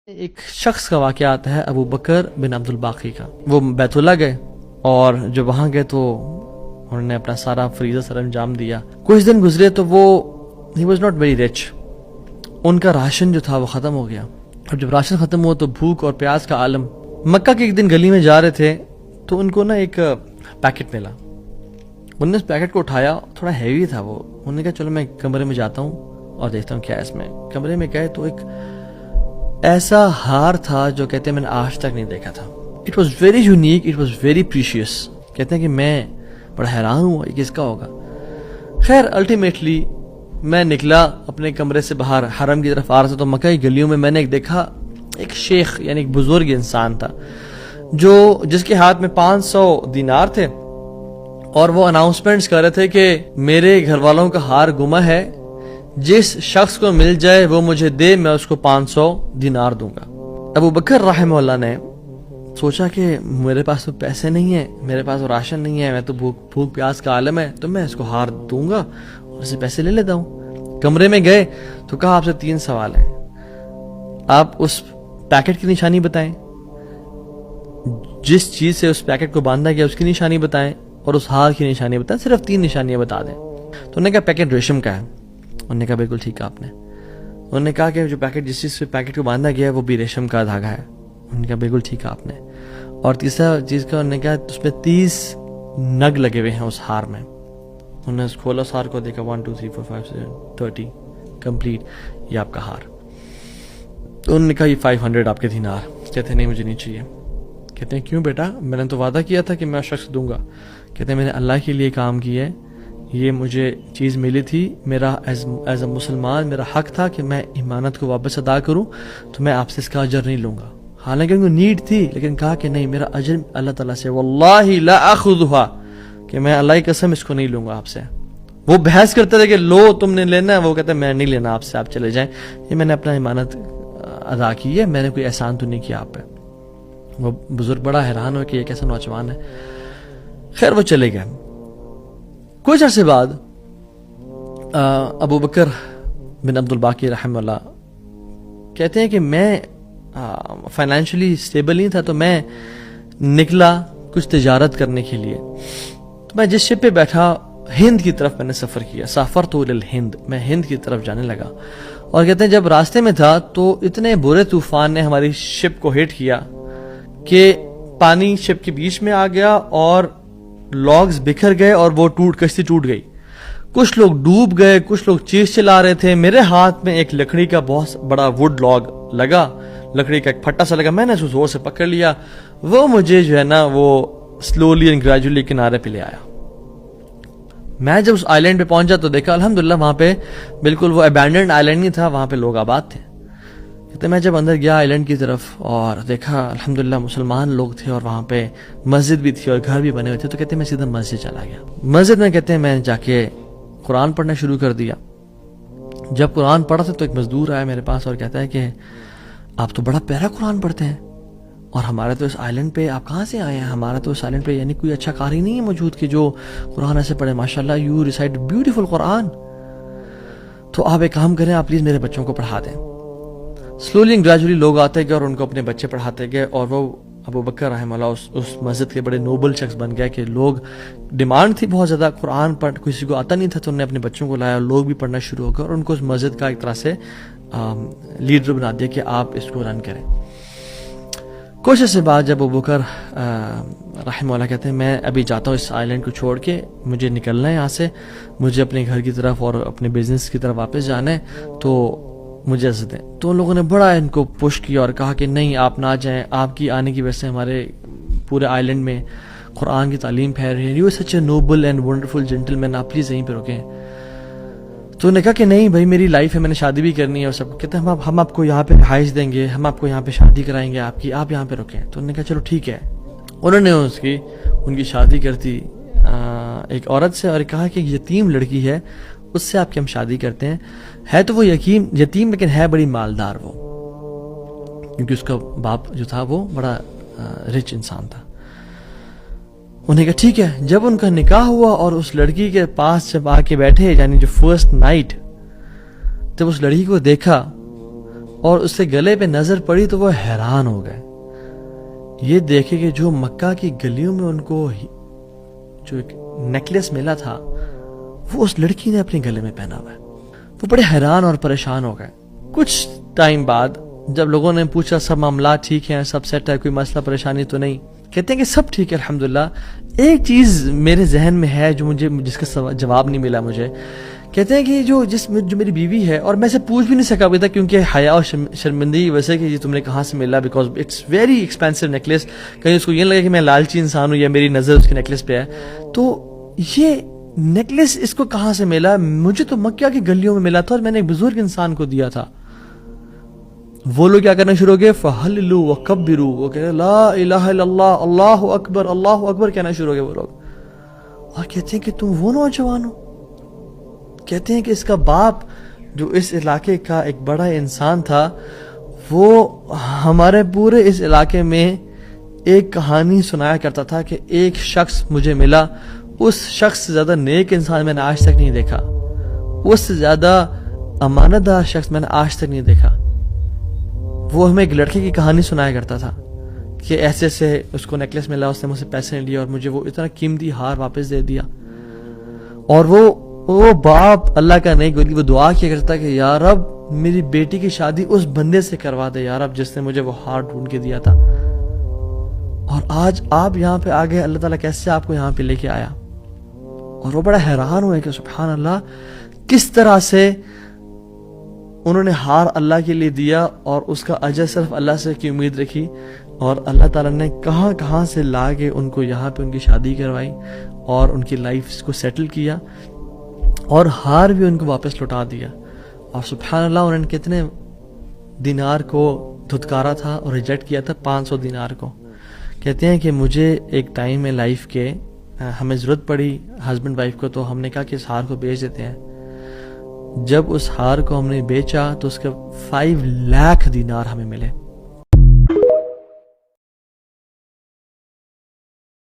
ایک شخص کا واقعہ آتا ہے ابو بکر بن عبد الباقی کا. وہ بیت اللہ گئے اور جب وہاں گئے تو انہوں نے اپنا سارا فریضہ سر انجام دیا. کچھ دن گزرے تو وہ ہی واز ناٹ ویری رچ. ان کا راشن جو تھا وہ ختم ہو گیا. اور جب راشن ختم ہوا تو بھوک اور پیاس کا عالم. مکہ کے ایک دن گلی میں جا رہے تھے تو ان کو نا ایک پیکٹ ملا. انہوں نے اس پیکٹ کو اٹھایا, تھوڑا ہیوی تھا وہ. انہوں نے کہا چلو میں کمرے میں جاتا ہوں اور دیکھتا ہوں کیا ہے اس میں. کمرے میں گئے تو ایک ایسا ہار تھا جو کہتے ہیں میں نے آج تک نہیں دیکھا تھا. It was very unique, it was very precious. کہتے ہیں کہ میں بڑا حیران ہوں یہ کس کا ہوگا. خیر الٹیمیٹلی میں نکلا اپنے کمرے سے باہر, حرم کی طرف آ رہا تھا تو مکہ کی گلیوں میں میں نے ایک دیکھا, ایک شیخ یعنی ایک بزرگ انسان تھا جس کے ہاتھ میں 500 دینار تھے اور وہ اناؤنسمنٹس کر رہے تھے کہ میرے گھر والوں کا ہار گما ہے, جس شخص کو مل جائے وہ مجھے دے, میں اس کو 500 دینار دوں گا. ابو بکر رحمہ اللہ نے سوچا کہ میرے پاس تو پیسے نہیں ہیں, میرے پاس تو راشن نہیں ہے, میں تو بھوک پیاس کا عالم ہے, تو میں اس کو ہار دوں گا اور اسے پیسے لے لیتا ہوں. کمرے میں گئے تو کہا آپ سے 3 سوال ہیں, آپ اس پیکٹ کی نشانی بتائیں, جس چیز سے اس پیکٹ کو باندھا گیا اس کی نشانی بتائیں, اور اس ہار کی نشانی بتائیں. صرف 3 نشانیاں بتا دیں. تو انہوں نے کہا پیکٹ ریشم کا ہے. انہوں نے کہا بالکل ٹھیک ہے آپ نے. انہوں نے کہا کہ جو پیکٹ جس چیز سے پیکٹ کو باندھا گیا ہے وہ بھی ریشم کا دھاگا ہے. انہوں نے کہا بالکل ٹھیک ہے آپ نے. اور تیسرا چیز کا انہوں نے کہا اس میں 30 نگ لگے ہوئے ہیں اس ہار میں. انہوں نے کھولا اس ہار کو, دیکھا 1 2 3 4 5 6 30 کمپلیٹ, یہ آپ کا ہار. تو انہوں نے کہا یہ 500 آپ کے دینار. کہتے ہیں نہیں مجھے نہیں چاہیے. کہتے ہیں کیوں بیٹا, میں نے تو وعدہ کیا تھا کہ میں شخص دوں گا. کہتے ہیں میں نے اللہ کے لیے کام کیا ہے, یہ مجھے چیز ملی تھی, میرا ایز اے مسلمان میرا حق تھا کہ میں امانت کو واپس ادا کروں, تو میں آپ سے اس کا اجر نہیں لوں گا. حالانکہ ان کو نیڈ تھی لیکن کہا کہ نہیں, میرا اجر اللہ تعالیٰ سے, واللہ لا اخذها, کہ میں اللہ کی قسم اس کو نہیں لوں گا آپ سے. وہ بحث کرتے تھے کہ لو تم نے لینا ہے, وہ کہتے ہیں میں نہیں لینا آپ سے, آپ چلے جائیں, یہ میں نے اپنا امانت ادا کی ہے, میں نے کوئی احسان تو نہیں کیا آپ پہ. وہ بزرگ بڑا حیران ہو کہ یہ کیسا نوجوان ہے. خیر وہ چلے گئے. کچھ عرصے بعد ابو بکر بن عبد الباقی رحمہ اللہ کہتے ہیں کہ میں فائنینشلی سٹیبل نہیں تھا, تو میں نکلا کچھ تجارت کرنے کے لیے. تو میں جس شپ پہ بیٹھا ہند کی طرف میں نے سفر کیا, سافرت الی الہند, میں ہند کی طرف جانے لگا. اور کہتے ہیں جب راستے میں تھا تو اتنے برے طوفان نے ہماری شپ کو ہٹ کیا کہ پانی شپ کے بیچ میں آ گیا اور لاگز بکھر گئے اور وہ کشتی ٹوٹ گئی. کچھ لوگ ڈوب گئے, کچھ لوگ چیخ چلا رہے تھے. میرے ہاتھ میں ایک لکڑی کا بہت بڑا ووڈ لاگ لگا, لکڑی کا ایک پھٹا سا لگا, میں نے اس کو زور سے پکڑ لیا. وہ مجھے جو ہے نا وہ سلولی اینڈ گریجولی کنارے پہ لے آیا. میں جب اس آئی لینڈ پہ پہنچا تو دیکھا الحمدللہ وہاں پہ بالکل وہ ابینڈنڈ آئی لینڈ نہیں تھا, وہاں پہ لوگ آباد تھے. کہتے میں جب اندر گیا آئی لینڈ کی طرف اور دیکھا الحمدللہ مسلمان لوگ تھے اور وہاں پہ مسجد بھی تھی اور گھر بھی بنے ہوئے تھے. تو کہتے ہیں میں سیدھا مسجد چلا گیا. مسجد میں کہتے ہیں میں جا کے قرآن پڑھنا شروع کر دیا. جب قرآن پڑھا تھا تو ایک مزدور آیا میرے پاس اور کہتا ہے کہ آپ تو بڑا پیارا قرآن پڑھتے ہیں, اور ہمارے تو اس آئی لینڈ پہ آپ کہاں سے آئے ہیں, ہمارا تو اس آئی لینڈ پہ یعنی کوئی اچھا قاری نہیں ہے موجود کہ جو قرآن ایسے پڑھے, ماشاءاللہ یو ریسائٹ بیوٹیفل قرآن, تو آپ ایک کام کریں, آپ پلیز میرے بچوں کو پڑھا دیں. سلولی اینڈ گریجولی لوگ آتے گئے اور ان کو اپنے بچے پڑھاتے گئے, اور وہ ابو بکر رحمہ اللہ اس مسجد کے بڑے نوبل شخص بن گئے کہ لوگ ڈیمانڈ تھی بہت زیادہ, قرآن پڑھ کسی کو آتا نہیں تھا, تو انہوں نے اپنے بچوں کو لایا, لوگ بھی پڑھنا شروع ہو گئے اور ان کو اس مسجد کا ایک طرح سے لیڈر بنا دیا کہ آپ اس کو رن کریں. کچھ عرصے بعد جب ابو بکر رحمہ اللہ کہتے ہیں میں ابھی جاتا ہوں اس آئی لینڈ کو چھوڑ کے, مجھے نکلنا ہے یہاں سے, مجھے اپنے گھر کی طرف اور اپنے بزنس کی طرف واپس جانا ہے, تو مجھے اجازت دیں. تو ان لوگوں نے بڑا ان کو پش کیا اور کہا کہ نہیں آپ نہ جائیں, آپ کی آنے کی وجہ سے ہمارے پورے آئی لینڈ میں قرآن کی تعلیم پھیل رہی ہے, you such a noble and wonderful gentleman, آپ پلیز یہیں پہ رکیں. تو انہوں نے کہا کہ نہیں بھائی میری لائف ہے, میں نے شادی بھی کرنی ہے اور سب. کہتے ہیں ہم آپ کو یہاں پہ رہائش دیں گے, ہم آپ کو یہاں پہ شادی کرائیں گے آپ کی, آپ یہاں پہ رکیں. تو انہوں نے کہا چلو ٹھیک ہے. انہوں نے ان کی شادی کر دی ایک عورت سے, اور کہا کہ یتیم لڑکی ہے اس سے آپ کی ہم شادی کرتے ہیں. ہے تو وہ یتیم لیکن ہے بڑی مالدار وہ, کیونکہ اس کا باپ جو تھا وہ بڑا رچ انسان تھا. انہوں نے کہا ٹھیک ہے. جب ان کا نکاح ہوا اور اس لڑکی کے پاس جب آ کے بیٹھے, یعنی جو فرسٹ نائٹ جب اس لڑکی کو دیکھا اور اس کے گلے پہ نظر پڑی تو وہ حیران ہو گئے یہ دیکھے کہ جو مکہ کی گلیوں میں ان کو جو ایک نیکلیس ملا تھا وہ اس لڑکی نے اپنے گلے میں پہنا ہوا ہے. وہ بڑے حیران اور پریشان ہو گئے. کچھ ٹائم بعد جب لوگوں نے پوچھا سب معاملات ٹھیک ہیں, سب سیٹ ہے, کوئی مسئلہ پریشانی تو نہیں, کہتے ہیں کہ سب ٹھیک ہے الحمدللہ. ایک چیز میرے ذہن میں ہے جو جس کا جواب نہیں ملا مجھے. کہتے ہیں کہ جو میری بیوی ہے, اور میں سے پوچھ بھی نہیں سکا ابھی تک کیونکہ حیا اور شرمندگی کی وجہ سے کہ یہ تم نے کہاں سے ملا, because it's very expensive necklace. کہیں اس کو یہ لگے کہ میں لالچی انسان ہوں یا میری نظر اس کے نیکلیس پہ ہے. تو یہ نیکلیس اس کو کہاں سے ملا؟ مجھے تو مکہ کی گلیوں میں ملا تھا اور میں نے ایک بزرگ انسان کو دیا تھا. وہ لوگ کیا کرنا شروع ہو گئے, فَحَلِّلُوا وَكَبِّرُوا, وہ کہتے ہیں لا الہ الا اللہ, اللہ اکبر کہنا شروع ہو گئے وہ لوگ. اور کہتے ہیں کہ تم وہ نوجوان ہو. کہتے ہیں کہ اس کا باپ جو اس علاقے کا ایک بڑا انسان تھا وہ ہمارے پورے اس علاقے میں ایک کہانی سنایا کرتا تھا کہ ایک شخص مجھے ملا, اس شخص سے زیادہ نیک انسان میں نے آج تک نہیں دیکھا, اس سے زیادہ امانت دار شخص میں نے آج تک نہیں دیکھا. وہ ہمیں ایک لڑکے کی کہانی سنایا کرتا تھا کہ ایسے ایسے اس کو نیکلیس ملا, اس نے مجھ سے پیسے نہیں لیے اور مجھے وہ اتنا قیمتی ہار واپس دے دیا. اور وہ باپ اللہ کا نہیں گولی, وہ دعا کیا کرتا کہ یا رب میری بیٹی کی شادی اس بندے سے کروا دے یا رب جس نے مجھے وہ ہار ڈھونڈ کے دیا تھا. اور آج آپ یہاں پہ آ گئے, اللہ تعالیٰ کیسے آپ کو یہاں پہ لے کے آیا. اور وہ بڑا حیران ہوئے کہ سبحان اللہ کس طرح سے انہوں نے ہار اللہ کے لیے دیا اور اس کا اجر صرف اللہ سے کی امید رکھی, اور اللہ تعالیٰ نے کہاں سے لا کے ان کو یہاں پہ ان کی شادی کروائی اور ان کی لائف کو سیٹل کیا اور ہار بھی ان کو واپس لوٹا دیا. اور سبحان اللہ انہوں نے کتنے دینار کو دھتکارا تھا اور ریجیکٹ کیا تھا, 500 دینار کو. کہتے ہیں کہ مجھے ایک ٹائم میں لائف کے ہمیں ضرورت پڑی ہسبینڈ وائف کو, تو ہم نے کہا کہ اس ہار کو بیچ دیتے ہیں. جب اس ہار کو ہم نے بیچا تو اس کے 5 لاکھ دینار ہمیں ملے.